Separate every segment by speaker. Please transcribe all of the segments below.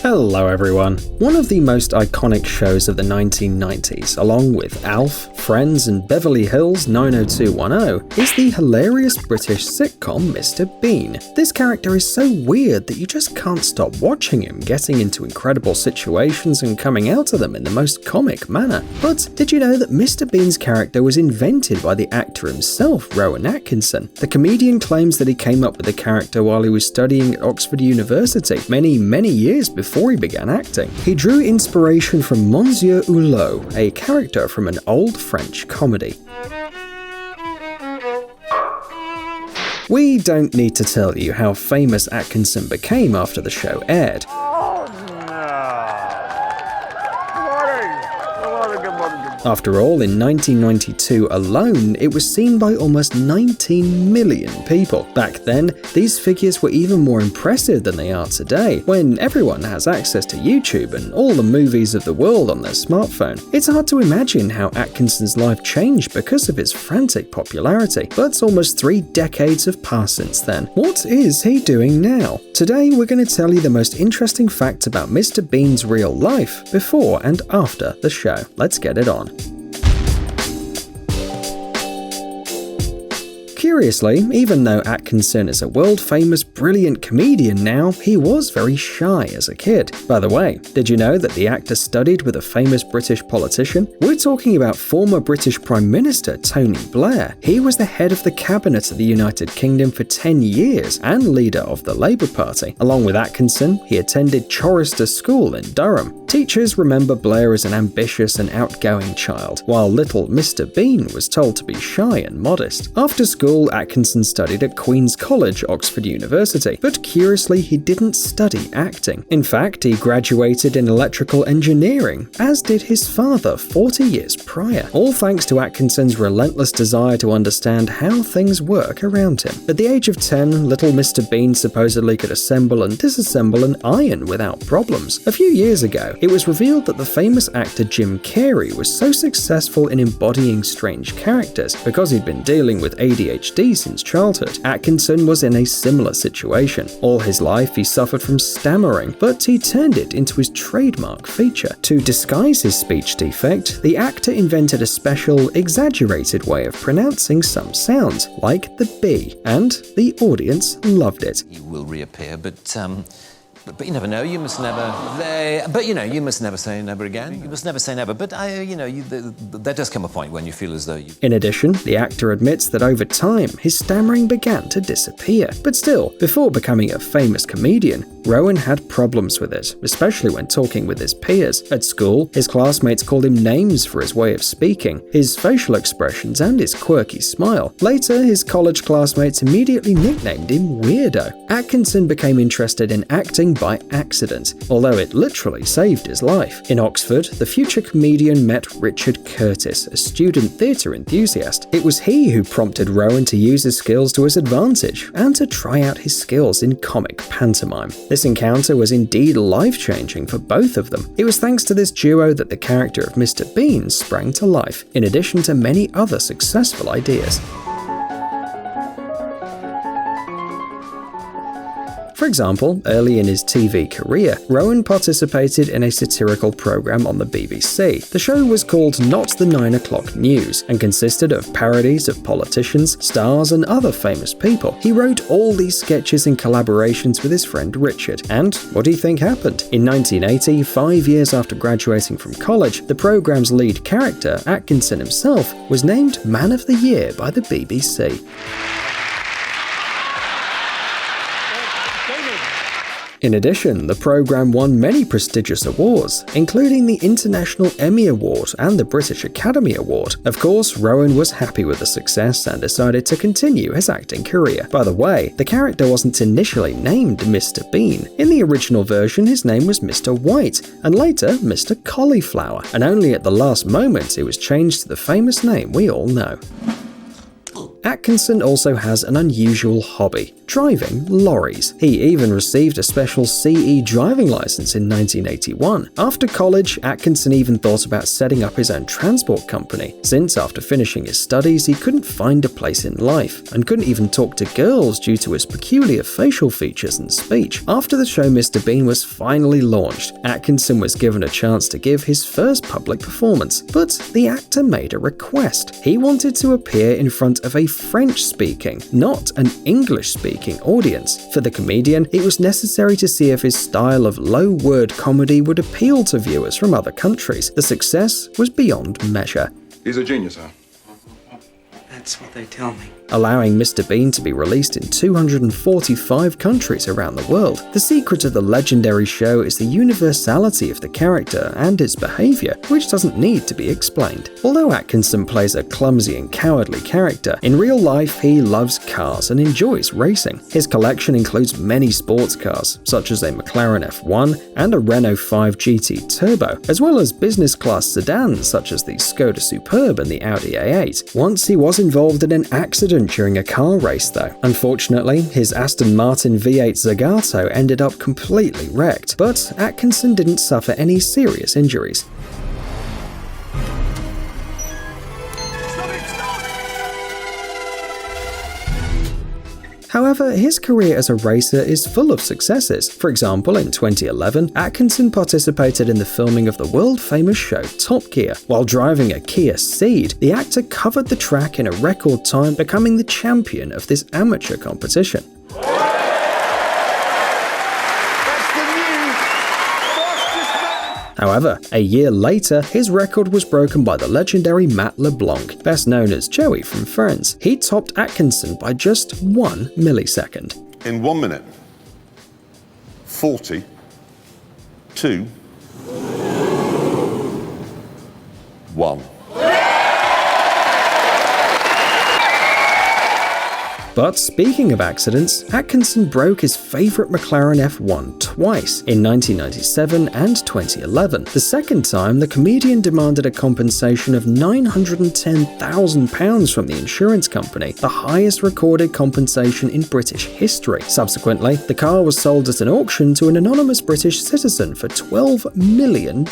Speaker 1: Hello everyone. One of the most iconic shows of the 1990s, along with Alf, Friends and Beverly Hills 90210, is the hilarious British sitcom Mr. Bean. This character is so weird that you just can't stop watching him getting into incredible situations and coming out of them in the most comic manner. But did you know that Mr. Bean's character was invented by the actor himself, Rowan Atkinson? The comedian claims that he came up with the character while he was studying at Oxford University many years before he began acting. He drew inspiration from Monsieur Hulot, a character from an old French comedy. We don't need to tell you how famous Atkinson became after the show aired. After all, in 1992 alone, it was seen by almost 19 million people. Back then, these figures were even more impressive than they are today, when everyone has access to YouTube and all the movies of the world on their smartphone. It's hard to imagine how Atkinson's life changed because of his frantic popularity, but almost 3 decades have passed since then. What is he doing now? Today, we're going to tell you the most interesting facts about Mr. Bean's real life before and after the show. Let's get it on. Curiously, even though Atkinson is a world-famous brilliant comedian now, he was very shy as a kid. By the way, did you know that the actor studied with a famous British politician? We're talking about former British Prime Minister Tony Blair. He was the head of the cabinet of the United Kingdom for 10 years and leader of the Labour Party. Along with Atkinson, he attended Chorister School in Durham. Teachers remember Blair as an ambitious and outgoing child, while little Mr. Bean was told to be shy and modest. After school, Atkinson studied at Queen's College, Oxford University, but curiously he didn't study acting. In fact, he graduated in electrical engineering, as did his father 40 years prior, all thanks to Atkinson's relentless desire to understand how things work around him. At the age of 10, little Mr. Bean supposedly could assemble and disassemble an iron without problems. A few years ago, it was revealed that the famous actor Jim Carrey was so successful in embodying strange characters because he'd been dealing with ADHD since childhood. Atkinson was in a similar situation. All his life he suffered from stammering, but he turned it into his trademark feature. To disguise his speech defect, the actor invented a special, exaggerated way of pronouncing some sounds, like the B, and the audience loved it.
Speaker 2: He will reappear, but you never know. You must never. You must never say never again. You must never say never. But there does come a point when you feel as though you.
Speaker 1: In addition, the actor admits that over time, his stammering began to disappear. But still, before becoming a famous comedian, Rowan had problems with it, especially when talking with his peers. At school, his classmates called him names for his way of speaking, his facial expressions, and his quirky smile. Later, his college classmates immediately nicknamed him Weirdo. Atkinson became interested in acting by accident, although it literally saved his life. In Oxford, the future comedian met Richard Curtis, a student theatre enthusiast. It was he who prompted Rowan to use his skills to his advantage and to try out his skills in comic pantomime. This encounter was indeed life-changing for both of them. It was thanks to this duo that the character of Mr. Bean sprang to life, in addition to many other successful ideas. For example, early in his TV career, Rowan participated in a satirical program on the BBC. The show was called Not the 9 O'Clock News and consisted of parodies of politicians, stars, and other famous people. He wrote all these sketches in collaborations with his friend Richard. And what do you think happened? In 1980, 5 years after graduating from college, the program's lead character, Atkinson himself, was named Man of the Year by the BBC. In addition, the program won many prestigious awards, including the International Emmy Award and the British Academy Award. Of course, Rowan was happy with the success and decided to continue his acting career. By the way, the character wasn't initially named Mr. Bean. In the original version, his name was Mr. White, and later Mr. Cauliflower, and only at the last moment it was changed to the famous name we all know. Atkinson also has an unusual hobby: driving lorries. He even received a special CE driving license in 1981. After college, Atkinson even thought about setting up his own transport company, since after finishing his studies he couldn't find a place in life, and couldn't even talk to girls due to his peculiar facial features and speech. After the show Mr. Bean was finally launched, Atkinson was given a chance to give his first public performance, but the actor made a request. He wanted to appear in front of a French-speaking, not an English-speaking audience. For the comedian, it was necessary to see if his style of low-word comedy would appeal to viewers from other countries. The success was beyond measure.
Speaker 3: He's a genius, huh?
Speaker 4: That's what they tell me.
Speaker 1: Allowing Mr. Bean to be released in 245 countries around the world. The secret of the legendary show is the universality of the character and its behavior, which doesn't need to be explained. Although Atkinson plays a clumsy and cowardly character, in real life he loves cars and enjoys racing. His collection includes many sports cars, such as a McLaren F1 and a Renault 5 GT Turbo, as well as business-class sedans such as the Skoda Superb and the Audi A8. Once he was involved in an accident during a car race though. Unfortunately, his Aston Martin V8 Zagato ended up completely wrecked, but Atkinson didn't suffer any serious injuries. However, his career as a racer is full of successes. For example, in 2011, Atkinson participated in the filming of the world-famous show Top Gear. While driving a Kia Ceed, the actor covered the track in a record time, becoming the champion of this amateur competition. However, a year later, his record was broken by the legendary Matt LeBlanc, best known as Joey from Friends. He topped Atkinson by just 1 millisecond.
Speaker 3: In 1 minute, 42, 1.
Speaker 1: But speaking of accidents, Atkinson broke his favourite McLaren F1 twice, in 1997 and 2011. The second time, the comedian demanded a compensation of £910,000 from the insurance company, the highest recorded compensation in British history. Subsequently, the car was sold at an auction to an anonymous British citizen for $12 million.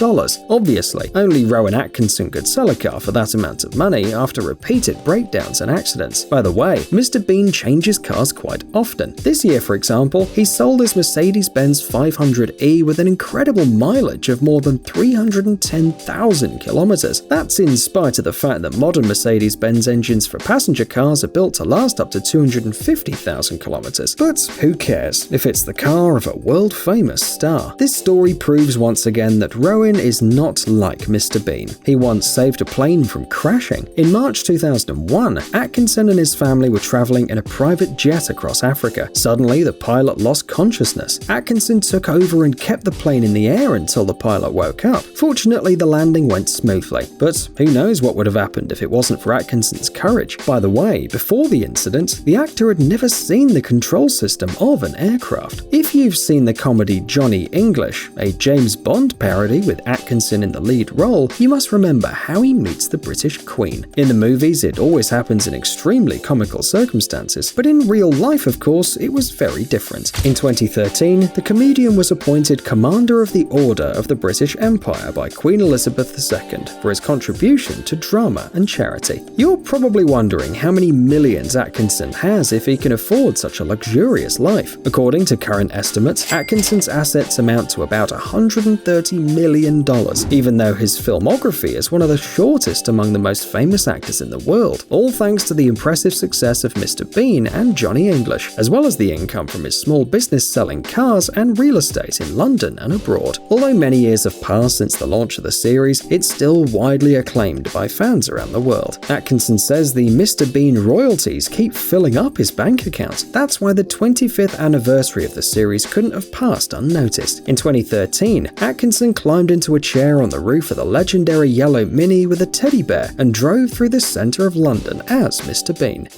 Speaker 1: Obviously, only Rowan Atkinson could sell a car for that amount of money after repeated breakdowns and accidents. By the way, Mr. Bean changes cars quite often. This year, for example, he sold his Mercedes-Benz 500e with an incredible mileage of more than 310,000 kilometers. That's in spite of the fact that modern Mercedes-Benz engines for passenger cars are built to last up to 250,000 kilometers. But who cares if it's the car of a world-famous star? This story proves once again that Rowan is not like Mr. Bean. He once saved a plane from crashing. In March 2001, Atkinson and his family were traveling in a private jet across Africa. Suddenly, the pilot lost consciousness. Atkinson took over and kept the plane in the air until the pilot woke up. Fortunately, the landing went smoothly, but who knows what would have happened if it wasn't for Atkinson's courage. By the way, before the incident, the actor had never seen the control system of an aircraft. If you've seen the comedy Johnny English, a James Bond parody with Atkinson in the lead role, you must remember how he meets the British Queen. In the movies, it always happens in extremely comical circumstances, but in real life, of course, it was very different. In 2013, the comedian was appointed Commander of the Order of the British Empire by Queen Elizabeth II for his contribution to drama and charity. You're probably wondering how many millions Atkinson has if he can afford such a luxurious life. According to current estimates, Atkinson's assets amount to about $130 million, even though his filmography is one of the shortest among the most famous actors in the world, all thanks to the impressive success of Mr. Bean and Johnny English, as well as the income from his small business selling cars and real estate in London and abroad. Although many years have passed since the launch of the series, it's still widely acclaimed by fans around the world. Atkinson says the Mr. Bean royalties keep filling up his bank account. That's why the 25th anniversary of the series couldn't have passed unnoticed. In 2013, Atkinson climbed into a chair on the roof of the legendary yellow Mini with a teddy bear and drove through the centre of London as Mr. Bean.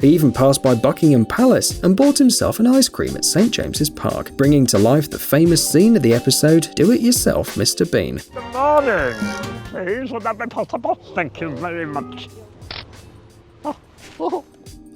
Speaker 1: He even passed by Buckingham Palace and bought himself an ice cream at St. James's Park, bringing to life the famous scene of the episode Do It Yourself, Mr. Bean.
Speaker 3: Good morning.
Speaker 5: please, would that be possible? Thank you very much.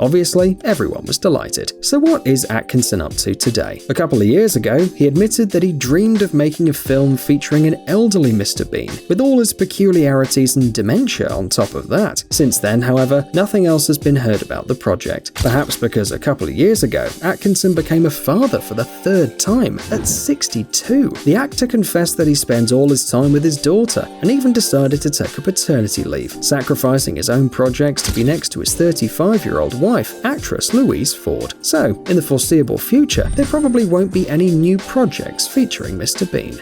Speaker 1: Obviously, everyone was delighted. So what is Atkinson up to today? A couple of years ago, he admitted that he dreamed of making a film featuring an elderly Mr. Bean, with all his peculiarities and dementia on top of that. Since then, however, nothing else has been heard about the project. Perhaps because a couple of years ago, Atkinson became a father for the third time, at 62. The actor confessed that he spent all his time with his daughter, and even decided to take a paternity leave, sacrificing his own projects to be next to his 35-year-old wife, actress Louise Ford. So, in the foreseeable future, there probably won't be any new projects featuring Mr. Bean.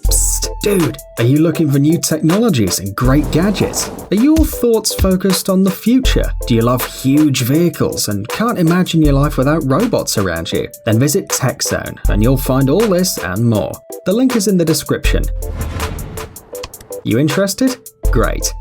Speaker 1: Psst, dude, are you looking for new technologies and great gadgets? Are your thoughts focused on the future? Do you love huge vehicles and can't imagine your life without robots around you? Then visit TechZone and you'll find all this and more. The link is in the description. You interested? Great.